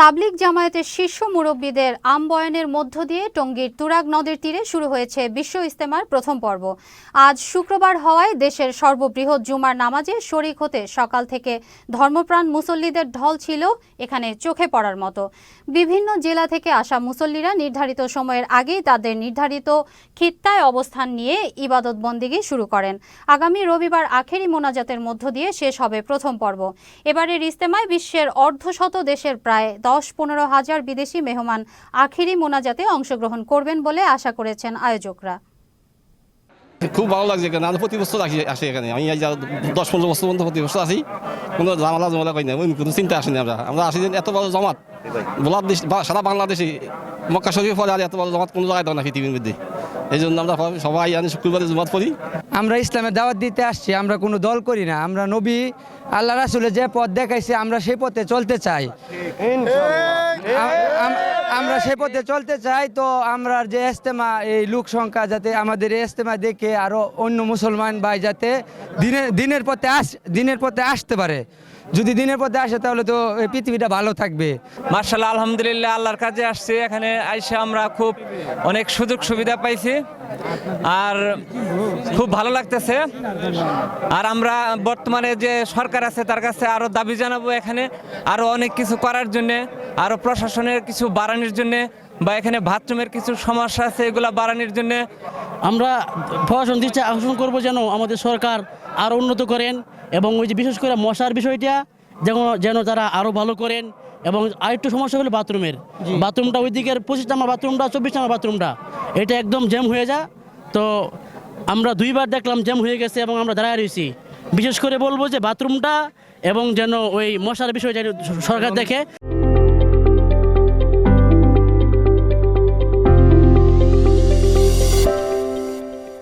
তাবলিগ জামায়াতের শীর্ষ মুরব্বীদের আমবয়ানের মধ্য দিয়ে টঙ্গীর তুরাগ নদীর তীরে শুরু হয়েছে বিশ্ব ইজতেমার প্রথম পর্ব। আজ শুক্রবার হওয়ায় দেশের সর্ববৃহৎ জুমার নামাজে শরিক হতে সকাল থেকে ধর্মপ্রাণ মুসল্লিদের ঢল ছিল এখানে চোখে পড়ার মতো। বিভিন্ন জেলা থেকে আসা মুসল্লিরা নির্ধারিত সময়ের আগেই তাদের নির্ধারিত খিত্তায় অবস্থান নিয়ে ইবাদত বন্দিগি শুরু করেন। আগামী রবিবার আখেরি মোনাজাতের মধ্য দিয়ে শেষ হবে প্রথম পর্ব। এবারের ইজতেমায় বিশ্বের অর্ধশত দেশের প্রায় 10-15 হাজার বিদেশি মেহমান আখেরি মোনাজাতে অংশগ্রহণ করবেন বলে আশা করেছেন আয়োজকরা। খুব ভালো লাগছে এখানে। আমি প্রতি বছর আসি এখানে। আমি 10-15 বছর পর্যন্ত প্রতি বছর আসি, কোনো ঝামেলা করি না, কোনো চিন্তা আসেনি। আমরা আসি যে এত বড় জমাত সারা বাংলাদেশে মক্কা শরীফ পরে আর এত বড় জমাত কোনো জায়গায় দেয় না পৃথিবীর মধ্যে। এই জন্য আমরা সবাই শুক্রবারে জমাত পড়ি। আমরা ইসলামের দাওয়াত দিতে আসছি, আমরা কোনো দল করি না। আমরা নবী আল্লাহ রাসূলের যে পথ দেখাইছে আমরা সেই পথে চলতে চাই। আমরা সেই পথে চলতে চাই। তো আমরা যে ইজতেমা, এই লোক সংখ্যা যাতে আমাদের এই ইজতেমা দেখে আরো অন্য মুসলমান ভাই যাতে দিনের পথে আসতে পারে। যদি দিনের পথে আসে তাহলে তো এই পৃথিবীটা ভালো থাকবে। মাশাআল্লাহ, আলহামদুলিল্লাহ, আল্লাহর কাজে আসছি। এখানে আইসা আমরা খুব অনেক সুযোগ সুবিধা পাইছি আর খুব ভালো লাগতেছে। আর আমরা বর্তমানে যে সরকার আছে তার কাছে আরো দাবি জানাবো, এখানে আরো অনেক কিছু করার জন্য, আরো প্রশাসনের কিছু বাড়ানোর জন্য, বা এখানে বাথরুমের কিছু সমস্যা আছে এগুলা বাড়ানোর জন্য আমরা প্রশাসন দৃষ্টি আকর্ষণ করবো যেন আমাদের সরকার আরো উন্নত করেন, এবং ওই যে বিশেষ করে মশার বিষয়টা যেন তারা আরো ভালো করেন। এবং আরেকটু সমস্যা হলো বাথরুমটা ওই দিকের 25 নম্বর বাথরুমটা 24 নম্বর বাথরুমটা এটা একদম জ্যাম হয়ে যায়। তো আমরা দুইবার দেখলাম জ্যাম হয়ে গেছে এবং আমরা দাঁড়ায় রয়েছি। বিশেষ করে বলবো যে বাথরুমটা এবং যেন ওই মশার বিষয়টা সরকার দেখে।